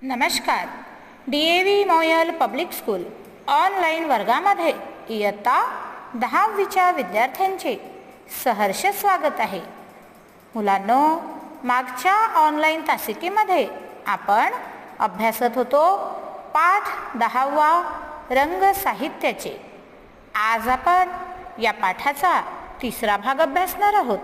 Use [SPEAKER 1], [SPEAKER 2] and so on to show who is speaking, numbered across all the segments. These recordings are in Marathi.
[SPEAKER 1] नमस्कार. DAV Moyal public school online वर्गामध्ये इयत्ता 10वीच्या विद्यार्थ्यांचे सहर्ष स्वागत आहे. मुलांनो, मागच्या ऑनलाईन तासिकेमध्ये आपण अभ्यासत होतो पाठ 10वा रंग साहित्याचे. आज आपण या पाठाचा तिसरा भाग अभ्यासणार आहोत.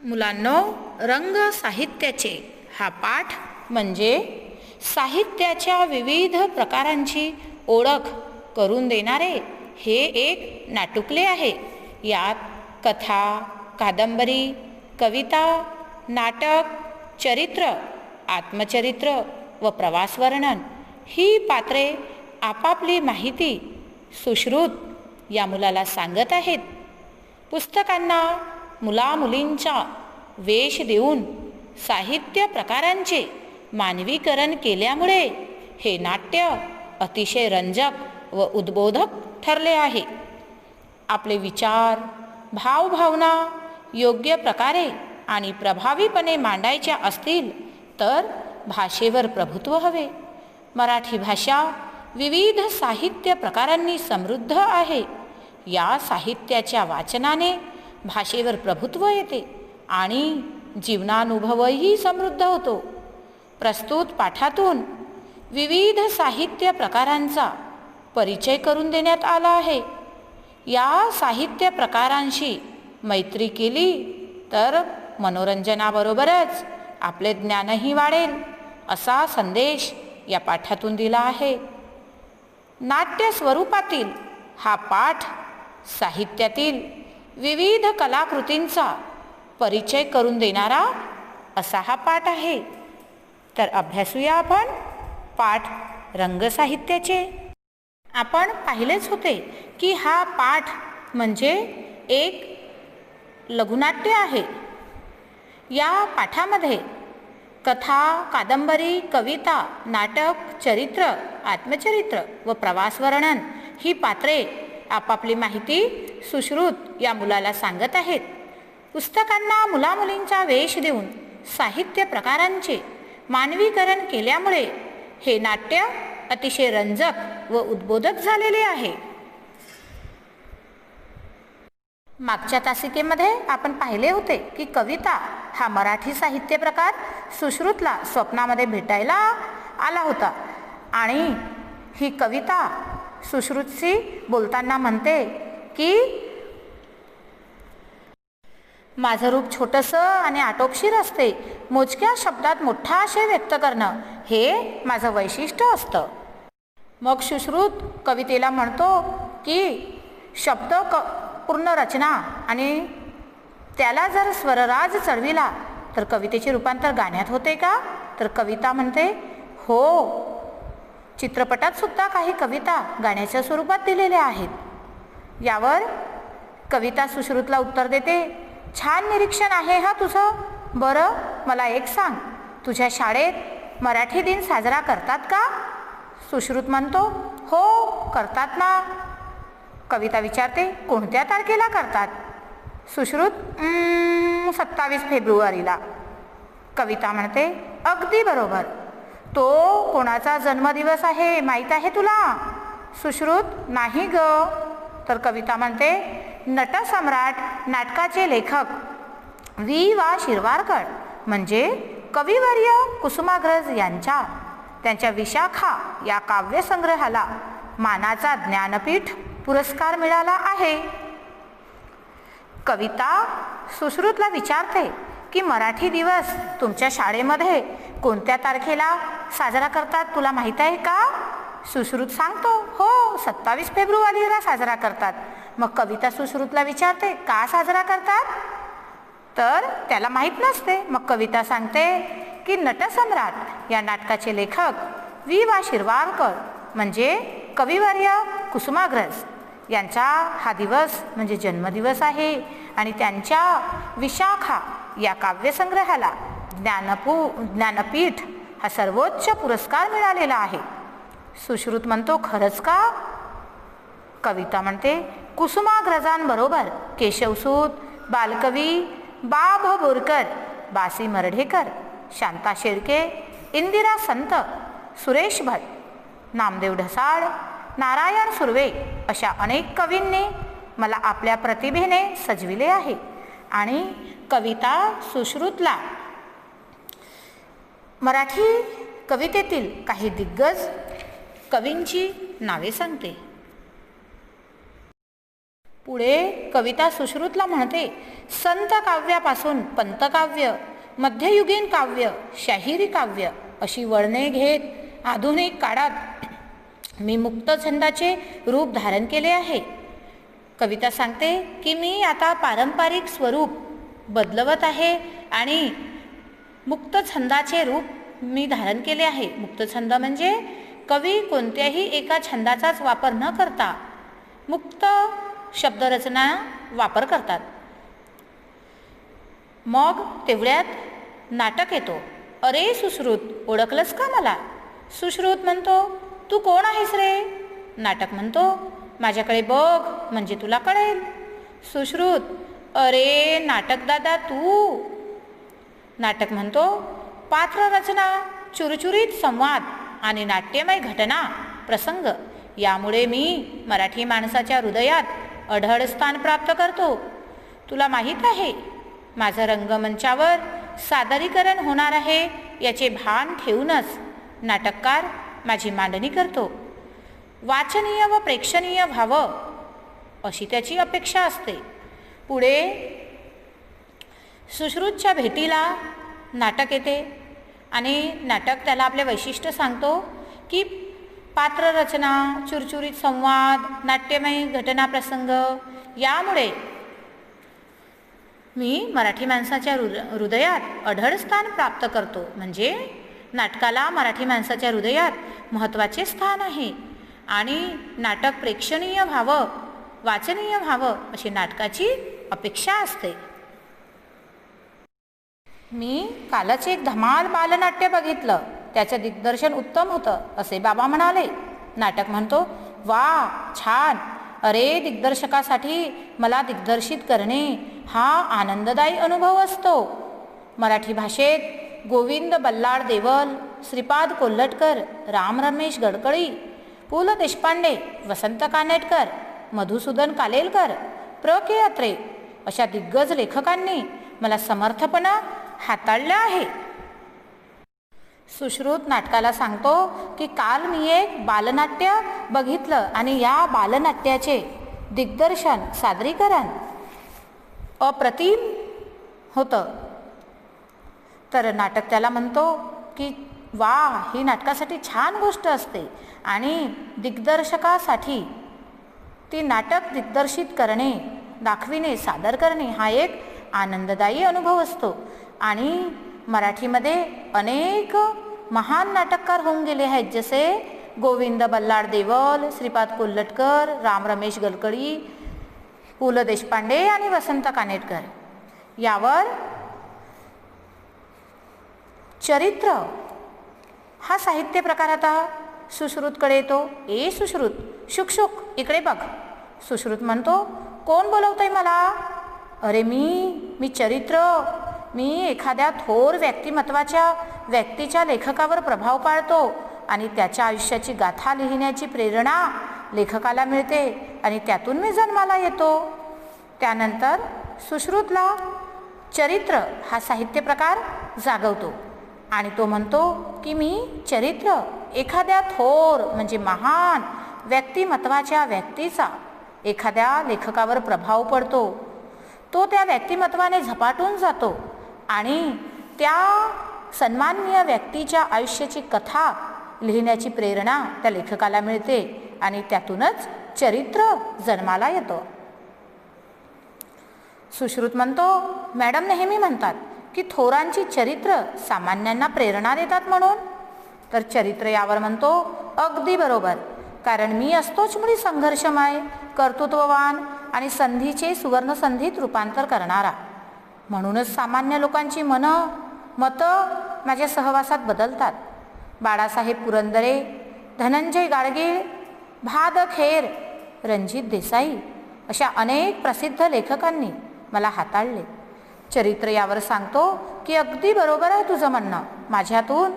[SPEAKER 1] मुलांनो, रंग साहित्याचे हा पाठ म्हणजे साहित्याच्या विविध प्रकारांची ओळख करून देणारे हे एक नाटुकले आहे. यात कथा, कादंबरी, कविता, नाटक, चरित्र, आत्मचरित्र व प्रवास वर्णन ही पात्रे आपापली माहिती सुश्रुत या मुलाला सांगत आहेत. पुस्तकांना मुलामुलींचा वेश देऊन साहित्य प्रकारांचे मानवीकरण केल्यामुळे हे नाट्य अतिशय रंजक व उद्बोधक ठरले आहे. आपले विचार, भावभावना योग्य प्रकारे आणि प्रभावीपणे मांडायच्या असतील तर भाषेवर प्रभुत्व हवे. मराठी भाषा विविध साहित्य प्रकारांनी समृद्ध आहे. या साहित्याच्या वाचनाने भाषेवर प्रभुत्व येते आणि जीवनानुभवही समृद्ध होतो. प्रस्तुत पाठातून विविध साहित्य प्रकारांचा परिचय करून देण्यात आला आहे. या साहित्य प्रकारांशी मैत्री केली तर मनोरंजनाबरोबरच आपले ज्ञानही वाढेल असा संदेश या पाठातून दिला आहे. नाट्य स्वरूपातील हा पाठ साहित्यातील विविध कलाकृतींचा परिचय करून देणारा असा हा पाठ आहे. तर अभ्यासूया आपण पाठ रंग साहित्याचे. आपण पाहिलेच होते की हा पाठ म्हणजे एक लघुनाट्य आहे. या पाठामध्ये कथा, कादंबरी, कविता, नाटक, चरित्र, आत्मचरित्र व प्रवास वर्णन ही पात्रे आपापली माहिती सुश्रुत या मुलाला सांगत आहेत. पुस्तकांना मुलामुलींचा वेश देऊन साहित्य प्रकारांचे मानवीकरण केल्यामुळे हे नाट्य अतिशय रंजक व उद्बोधक झालेले आहे. मागच्या तासिकेमध्ये आपण पाहिले होते की कविता हा मराठी साहित्य प्रकार सुश्रुतला स्वप्नामध्ये भेटायला आला होता आणि ही कविता सुश्रुतशी बोलताना म्हणते की माझं रूप छोटंसं आणि आटोपशीर असते. मोजक्या शब्दात मोठा आशय व्यक्त करणं हे माझं वैशिष्ट्य असतं. मग सुश्रुत कवितेला म्हणतो की शब्द पूर्ण रचना आणि त्याला जर स्वरराज चढविला तर कवितेचे रूपांतर गाण्यात होते का? तर कविता म्हणते हो, चित्रपटात सुद्धा काही कविता गाण्याच्या स्वरूपात दिलेल्या आहेत. यावर कविता सुश्रुतला उत्तर देते, छान निरीक्षण आहे हा तुझं. बरं, मला एक सांग, तुझ्या शाळेत मराठी दिन साजरा करतात का? सुश्रुत म्हणतो हो, करतात ना. कविता विचारते कोणत्या तारखेला करतात? सुश्रुत 27 फेब्रुवारीला. कविता म्हणते अगदी बरोबर. तो कोणाचा जन्मदिवस आहे माहीत आहे तुला? सुश्रुत नाही ग. तर कविता म्हणते नटसम्राट नाटकाचे लेखक वा शिरवाडकर म्हणजे कविवर्य कुसुमाग्रज त्यांच्या विशाखा या काव्यसंग्रहाला मानाचा ज्ञानपीठ पुरस्कार मिळाला आहे. कविता सुश्रुतला विचारते की मराठी दिवस तुमच्या शाळेमध्ये कोणत्या तारखेला साजरा करतात तुला माहीत आहे का? सुश्रुत सांगतो हो, 27 फेब्रुवारीला साजरा करतात. मग कविता सुश्रुतला विचारते का साजरा करतात? तर त्याला माहीत नसते. मग कविता सांगते की नटसम्राट या नाटकाचे लेखक वा शिरवाडकर म्हणजे कविवर्य कुसुमाग्रज यांचा हा दिवस म्हणजे जन्मदिवस आहे आणि त्यांच्या विशाखा या काव्यसंग्रहाला ज्ञानपीठ हा सर्वोच्च पुरस्कार मिळालेला आहे. सुश्रुत म्हणतो खरंच का? कविता म्हणते कुसुमाग्रजांबरोबर केशवसूत, बालकवी, बा. भ. बोरकर, बासी मर्ढेकर, शांता शेळके, इंदिरा संत, सुरेश भट, नामदेव ढसाळ, नारायण सुर्वे अशा अनेक कवींनी मला आपल्या प्रतिभेने सजविले आहे. आणि कविता सुश्रुतला मराठी कवितेतील काही दिग्गज कवींची नावे सांगते. पुढे कविता सुश्रुतला म्हणते, संत काव्यापासून पंतकाव्य, मध्ययुगीन काव्य, शाहिरी काव्य अशी वळणे घेत आधुनिक काळात मी मुक्त छंदाचे रूप धारण केले आहे. कविता सांगते की मी आता पारंपरिक स्वरूप बदलवत आहे आणि मुक्त छंदाचे रूप मी धारण केले आहे. मुक्त छंद म्हणजे कवी कोणत्याही एका छंदाचाच वापर न करता मुक्त शब्दरचना वापर करतात. मग तेवढ्यात नाटक येतो. अरे सुश्रुत, ओळखलंस का मला? सुश्रुत म्हणतो, तू कोण आहेस रे? नाटक म्हणतो, माझ्याकडे बघ म्हणजे तुला कळेल. सुश्रुत, अरे नाटक दादा तू. नाटक म्हणतो, पात्ररचना, चुरचुरीत संवाद आणि नाट्यमय घटना प्रसंग यामुळे मी मराठी माणसाच्या हृदयात अढळ स्थान प्राप्त करतो. तुला माहीत आहे, माझं रंगमंचावर सादरीकरण होणार आहे याचे भान ठेवूनच नाटककार माझी मांडणी करतो. वाचनीय व प्रेक्षणीय व्हावं अशी त्याची अपेक्षा असते. पुढे सुश्रुतच्या भेटीला नाटक येते आणि नाटक त्याला आपले वैशिष्ट्य सांगतो की पात्ररचना, चुरचुरीत संवाद, नाट्यमय घटना प्रसंग यामुळे मी मराठी माणसाच्या हृदयात अढळ स्थान प्राप्त करतो. म्हणजे नाटकाला मराठी माणसाच्या हृदयात महत्त्वाचे स्थान आहे आणि नाटक प्रेक्षणीय व्हावं, वाचनीय व्हावं अशी नाटकाची अपेक्षा असते. मी कालच एक धमाल बालनाट्य बघितलं, त्याचं दिग्दर्शन उत्तम होतं असे बाबा म्हणाले. नाटक म्हणतो, वा छान. अरे दिग्दर्शकासाठी मला दिग्दर्शित करणे हा आनंददायी अनुभव असतो. मराठी भाषेत गोविंद बल्लाळ देवल, श्रीपाद कोल्हटकर, राम रमेश गडकरी, पु ल देशपांडे, वसंत कानेटकर, मधुसूदन कालेलकर, प्र के अत्रे अशा दिग्गज लेखकांनी मला समर्थपणे हाताळलं आहे. सुश्रुत नाटकाला सांगतो की काल मी एक बालनाट्य बघितलं आणि या बालनाट्याचे दिग्दर्शन, सादरीकरण अप्रतिम होतं. तर नाटक त्याला म्हणतो की वा, ही नाटकासाठी छान गोष्ट असते आणि दिग्दर्शकासाठी ती नाटक दिग्दर्शित करणे, दाखविणे, सादर करणे हा एक आनंददायी अनुभव असतो. आणि मराठीमध्ये अनेक महान नाटककार होऊन गेले आहेत, जसे गोविंद बल्लाळ देवल, श्रीपाद कोल्हटकर, राम रमेश गडकरी, पु ल देशपांडे आणि वसंत कानेटकर. यावर चरित्र हा साहित्य प्रकार आता सुश्रुतकडे येतो. ए सुश्रुत, शुकशुक इकडे बघ. सुश्रुत म्हणतो, कोण बोलवतंय मला? अरे मी चरित्र. मी एखाद्या थोर व्यक्तिमत्वाच्या व्यक्तीच्या लेखकावर प्रभाव पाडतो आणि त्याच्या आयुष्याची गाथा लिहिण्याची प्रेरणा लेखकाला मिळते आणि त्यातून मी जन्माला येतो. त्यानंतर सुश्रुतला चरित्र हा साहित्य प्रकार जागवतो आणि तो म्हणतो की मी चरित्र एखाद्या थोर म्हणजे महान व्यक्तिमत्वाच्या व्यक्तीचा एखाद्या लेखकावर प्रभाव पडतो. तो त्या व्यक्तिमत्वाने झपाटून जातो आणि त्या सन्माननीय व्यक्तीच्या आयुष्याची कथा लिहिण्याची प्रेरणा त्या लेखकाला मिळते आणि त्यातूनच चरित्र जन्माला येतो. सुश्रुत म्हणतो, मॅडम नेहमी म्हणतात की थोरांची चरित्र सामान्यांना प्रेरणा देतात म्हणून. तर चरित्र यावर म्हणतो, अगदी बरोबर, कारण मी असतोच मुळी संघर्षमय, कर्तृत्ववान आणि संधीचे सुवर्णसंधीत रूपांतर करणारा. म्हणूनच सामान्य लोकांची मतं माझ्या सहवासात बदलतात. बाळासाहेब पुरंदरे, धनंजय गाडगीळ, भाद खेर, रणजित देसाई अशा अनेक प्रसिद्ध लेखकांनी मला हाताळले. चरित्र यावर सांगतो की अगदी बरोबर आहे तुझं म्हणणं. माझ्यातून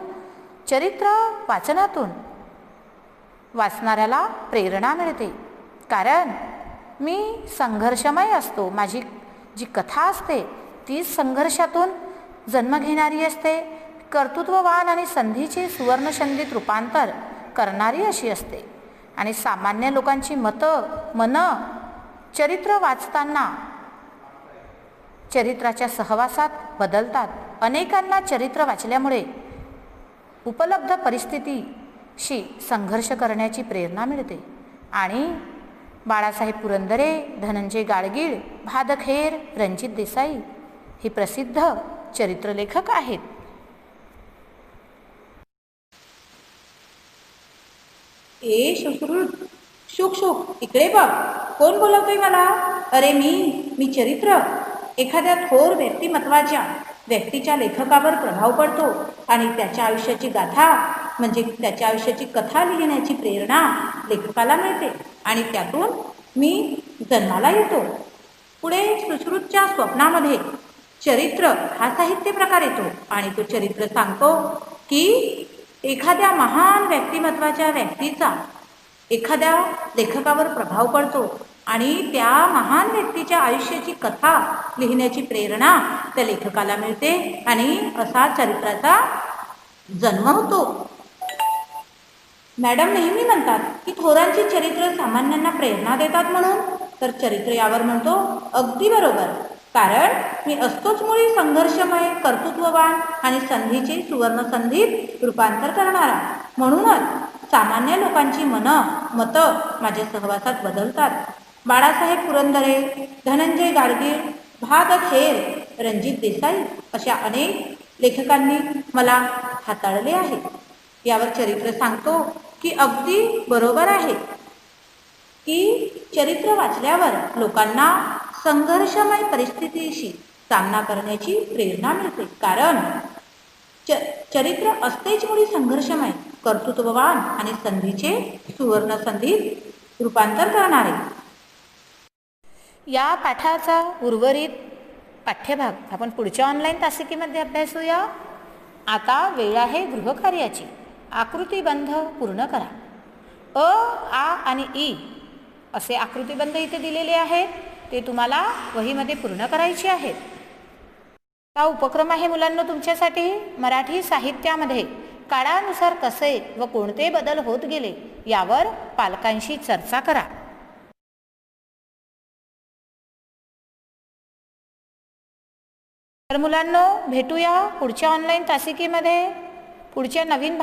[SPEAKER 1] चरित्र वाचनातून वाचणाऱ्याला प्रेरणा मिळते, कारण मी संघर्षमय असतो. माझी जी कथा असते ती संघर्षातून जन्म घेणारी असते, कर्तृत्ववान आणि संधीचे सुवर्णसंधीत रूपांतर करणारी अशी असते. आणि सामान्य लोकांची मनं चरित्र वाचताना चरित्राच्या सहवासात बदलतात. अनेकांना चरित्र वाचल्यामुळे उपलब्ध परिस्थितीशी संघर्ष करण्याची प्रेरणा मिळते. आणि बाळासाहेब पुरंदरे, धनंजय गाडगीळ, भादखेर, रणजित देसाई हे प्रसिद्ध चरित्रलेखक आहेत.
[SPEAKER 2] ए सुश्रुत, शुक शुक, इकडे बघ, कोण बोलवतोय मला? अरे मी चरित्र. एखाद्या थोर व्यक्तीच्या लेखकावर प्रभाव पडतो आणि त्याच्या आयुष्याची गाथा म्हणजे त्याच्या आयुष्याची कथा लिहिण्याची प्रेरणा लेखकाला मिळते आणि त्यातून मी जन्माला येतो. पुढे सुश्रुतच्या स्वप्नामध्ये चरित्र हा साहित्य प्रकार येतो आणि तो चरित्र सांगतो की एखाद्या महान व्यक्तीचा एखाद्या लेखकावर प्रभाव पडतो आणि त्या महान व्यक्तीच्या आयुष्याची कथा लिहिण्याची प्रेरणा त्या लेखकाला मिळते आणि असा चरित्राचा जन्म होतो. मॅडम नेहमी म्हणतात की थोरांची चरित्र सामान्यांना प्रेरणा देतात म्हणून, तर चरित्र यावर म्हणतो अगदी बरोबर, कारण मी असतोच मुळी संघर्षमय, कर्तृत्ववान आणि संधीचे सुवर्णसंधीत रूपांतर करणारा. म्हणूनच सामान्य लोकांची मतं माझ्या सहवासात बदलतात. बाळासाहेब पुरंदरे, धनंजय गाडगीळ, भादखेर, रणजित देसाई अशा अनेक लेखकांनी मला हाताळले आहे. यावर चरित्र सांगतो की अगदी बरोबर आहे की चरित्र वाचल्यावर लोकांना संघर्षमय परिस्थितीशी सामना करण्याची प्रेरणा मिळते, कारण चरित्र असतेच मुळी संघर्षमय, कर्तृत्ववान आणि संधीचे सुवर्णसंधीत रूपांतर करणारे.
[SPEAKER 1] या पाठाचा उर्वरित पाठ्यभाग आपण पुढच्या ऑनलाईन तासिकेमध्ये अभ्यासूया. आता वेळ आहे गृहकार्याची. आकृतिबंध पूर्ण करा. अ, आ आणि ई असे आकृतिबंध इथे दिलेले आहेत, ते तुम्हाला वहीमध्ये पूर्ण करायचे आहेत. हा उपक्रम आहे मुलांना तुमच्यासाठी. मराठी साहित्यामध्ये काळानुसार कसे व कोणते बदल होत गेले यावर पालकांशी चर्चा करा. तर मुलांनो, भेटूया पुढच्या ऑनलाईन तासिकेमध्ये पुढच्या नवीन